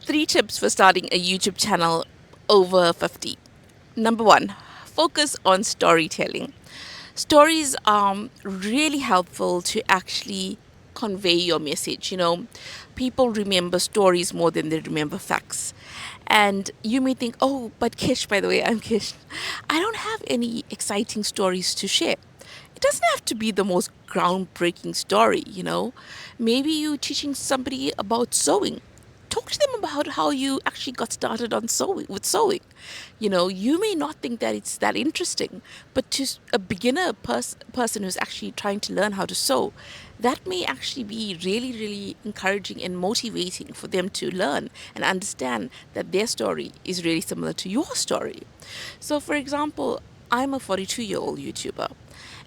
3 tips for starting a YouTube channel over 50. Number 1, focus on storytelling. Stories are really helpful to actually convey your message. People remember stories more than they remember facts. And you may think, oh, but Kish, by the way, I'm Kish. I don't have any exciting stories to share. It doesn't have to be the most groundbreaking story. Maybe you teaching somebody about sewing. Talk to them about how you actually got started on sewing with sewing. You may not think that it's that interesting, but to a beginner person who's actually trying to learn how to sew, that may actually be really, really encouraging and motivating for them to learn and understand that their story is really similar to your story. So, for example, I'm a 42-year-old YouTuber.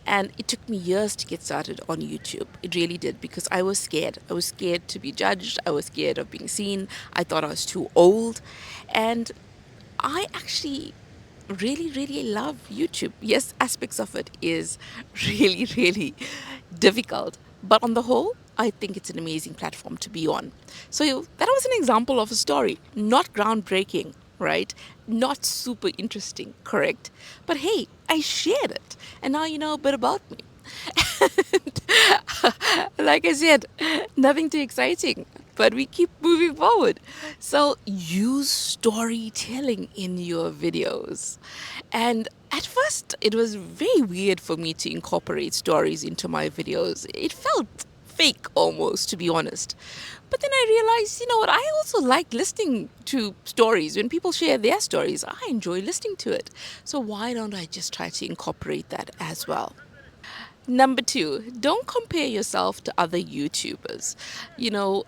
And it took me years to get started on YouTube. It really did, because I was scared. I was scared to be judged. I was scared of being seen. I thought I was too old. And I actually really, really love YouTube. Yes, aspects of it is really, really difficult. But on the whole, I think it's an amazing platform to be on. So that was an example of a story, not groundbreaking, right? Not super interesting, correct? But hey, I shared it. And now you know a bit about me. Like I said, nothing too exciting, but we keep moving forward. So use storytelling in your videos. And at first, it was very weird for me to incorporate stories into my videos. It felt fake almost, to be honest. But then I realized, you know what, I also like listening to stories. When people share their stories, I enjoy listening to it. So why don't I just try to incorporate that as well? Number 2, don't compare yourself to other YouTubers.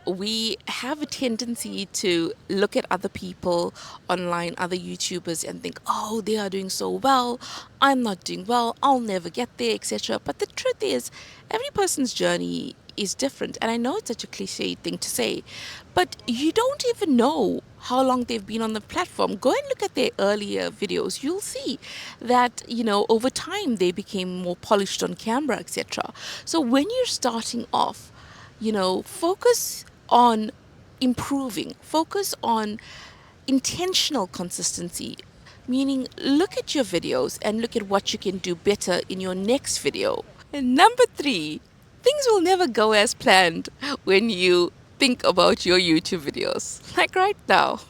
We have a tendency to look at other people online, other YouTubers, and think, oh, they are doing so well. I'm not doing well. I'll never get there, etc. But the truth is, every person's journey is different. And I know it's such a cliche thing to say, but you don't even know how long they've been on the platform. Go and look at their earlier videos. You'll see that, over time they became more polished on camera, etc. So when you're starting off, focus on improving, focus on intentional consistency. Meaning, look at your videos and look at what you can do better in your next video. And number 3, things will never go as planned when you think about your YouTube videos. Like right now,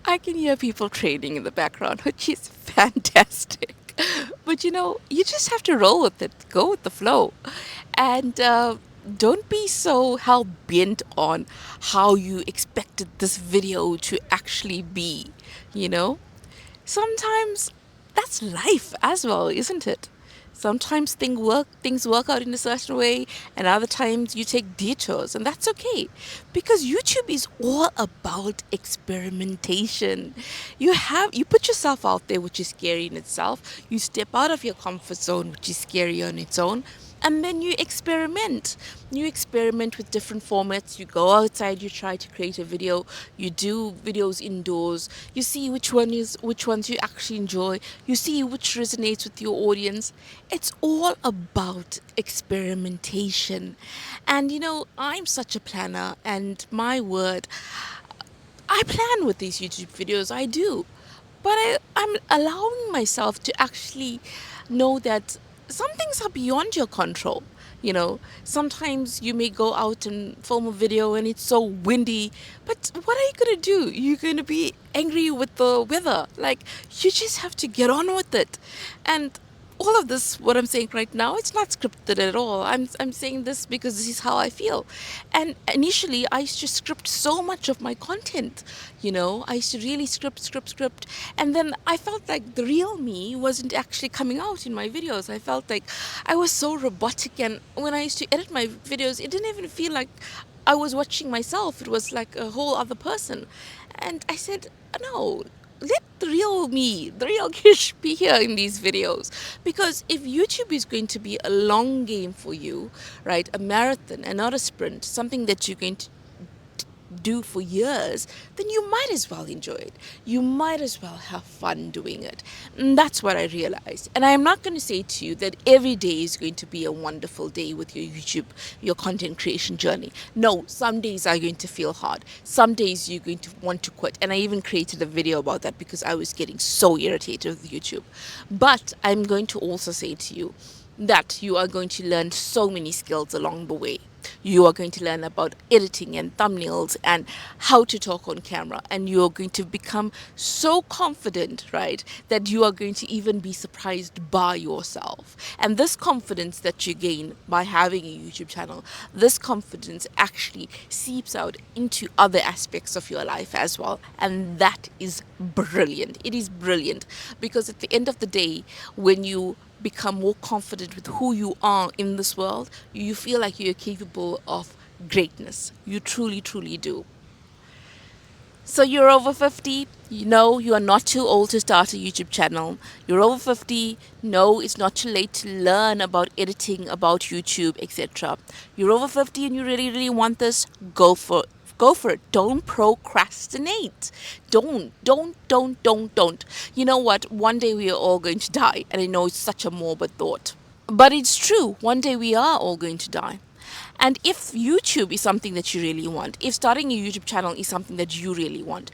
I can hear people training in the background, which is fantastic. But you just have to roll with it, go with the flow. And don't be so hell bent on how you expected this video to actually be, you know? Sometimes that's life as well, isn't it? Sometimes things work out in a certain way, and other times you take detours, and that's okay, because YouTube is all about experimentation. You put yourself out there, which is scary in itself. You step out of your comfort zone, which is scary on its own, and then you experiment. You experiment with different formats. You go outside, you try to create a video, you do videos indoors, you see which ones you actually enjoy, you see which resonates with your audience. It's all about experimentation. And I'm such a planner, and my word, I plan with these YouTube videos, I do. But I'm allowing myself to actually know that some things are beyond your control. Sometimes you may go out and film a video and it's so windy, but what are you going to do? You're going to be angry with the weather. Like, you just have to get on with it. And all of this, what I'm saying right now, it's not scripted at all. I'm saying this because this is how I feel. And initially, I used to script so much of my content. I used to really script. And then I felt like the real me wasn't actually coming out in my videos. I felt like I was so robotic. And when I used to edit my videos, it didn't even feel like I was watching myself. It was like a whole other person. And I said, no, let the real me, the real Kish, be here in these videos. Because if YouTube is going to be a long game for you, right, a marathon and not a sprint, something that you're going to do for years, then you might as well enjoy it. You might as well have fun doing it. And that's what I realized. And I am not going to say to you that every day is going to be a wonderful day with your YouTube, your content creation journey. No, some days are going to feel hard. Some days you're going to want to quit. And I even created a video about that because I was getting so irritated with YouTube. But I'm going to also say to you that you are going to learn so many skills along the way. You are going to learn about editing and thumbnails and how to talk on camera. And you are going to become so confident, right, that you are going to even be surprised by yourself. And this confidence that you gain by having a YouTube channel, this confidence actually seeps out into other aspects of your life as well. And that is brilliant. It is brilliant because at the end of the day, when you become more confident with who you are in this world, you feel like you're capable of greatness. You truly, truly do. So you're over 50, you know you are not too old to start a YouTube channel. You're over 50, no, it's not too late to learn about editing, about YouTube, etc. You're over 50 and you really, really want this, go for it. Go for it. Don't procrastinate. Don't. You know what? One day we are all going to die. And I know it's such a morbid thought. But it's true. One day we are all going to die. And if YouTube is something that you really want, if starting a YouTube channel is something that you really want,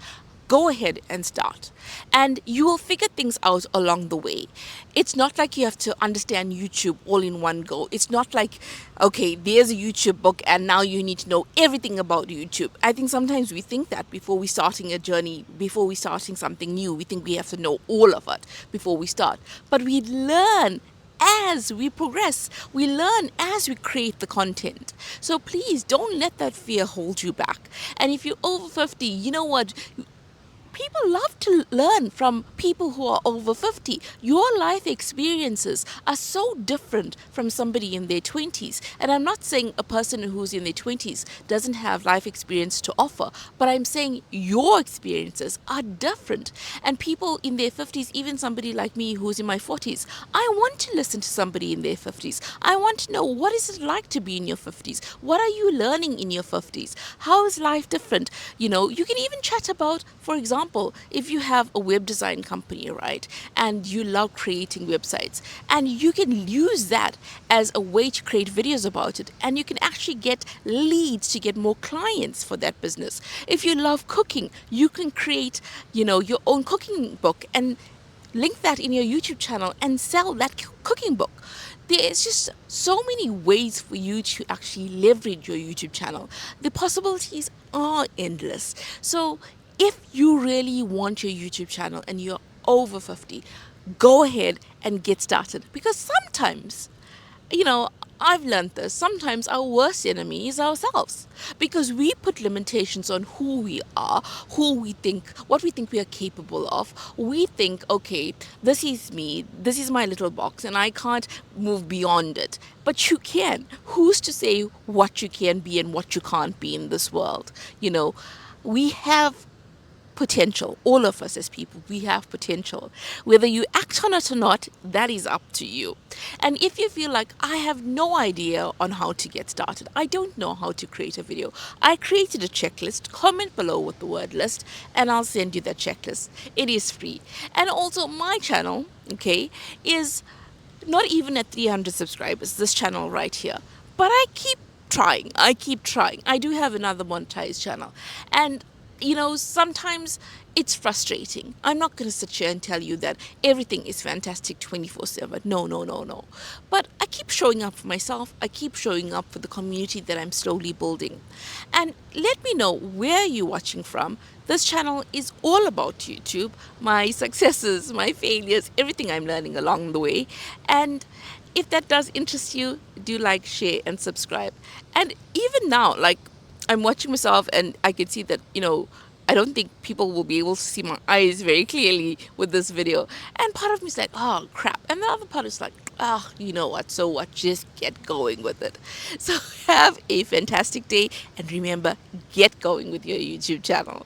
go ahead and start. And you will figure things out along the way. It's not like you have to understand YouTube all in one go. It's not like, okay, there's a YouTube book and now you need to know everything about YouTube. I think sometimes we think that before we starting a journey, before we starting something new, we think we have to know all of it before we start. But we learn as we progress. We learn as we create the content. So please don't let that fear hold you back. And if you're over 50, you know what? People love to learn from people who are over 50. Your life experiences are so different from somebody in their 20s. And I'm not saying a person who's in their 20s doesn't have life experience to offer, but I'm saying your experiences are different. And people in their 50s, even somebody like me who's in my 40s, I want to listen to somebody in their 50s. I want to know, what is it like to be in your 50s? What are you learning in your 50s? How is life different? You know, you can even chat about, for example, if you have a web design company, right, and you love creating websites, and you can use that as a way to create videos about it, and you can actually get leads to get more clients for that business. If you love cooking, you can create, you know, your own cooking book and link that in your YouTube channel and sell that cooking book. There's just so many ways for you to actually leverage your YouTube channel. The possibilities are endless. So if you really want your YouTube channel and you're over 50, go ahead and get started. Because sometimes, you know, I've learned this. Sometimes our worst enemy is ourselves because we put limitations on who we are, who we think, what we think we are capable of. We think, okay, this is me, this is my little box, and I can't move beyond it. But you can. Who's to say what you can be and what you can't be in this world? You know, we have potential. All of us as people, we have potential. Whether you act on it or not, that is up to you. And if you feel like, I have no idea on how to get started, I don't know how to create a video, I created a checklist. Comment below with the word list and I'll send you that checklist. It is free. And also my channel, okay, is not even at 300 subscribers, this channel right here. But I keep trying. I do have another monetized channel. And you know, sometimes it's frustrating. I'm not going to sit here and tell you that everything is fantastic 24/7. No. But I keep showing up for myself. I keep showing up for the community that I'm slowly building. And let me know where you're watching from. This channel is all about YouTube, my successes, my failures, everything I'm learning along the way. And if that does interest you, do like, share, and subscribe. And even now, like, I'm watching myself and I can see that, you know, I don't think people will be able to see my eyes very clearly with this video. And part of me is like, oh, crap. And the other part is like, ah, you know what, so what, just get going with it. So have a fantastic day and remember, get going with your YouTube channel.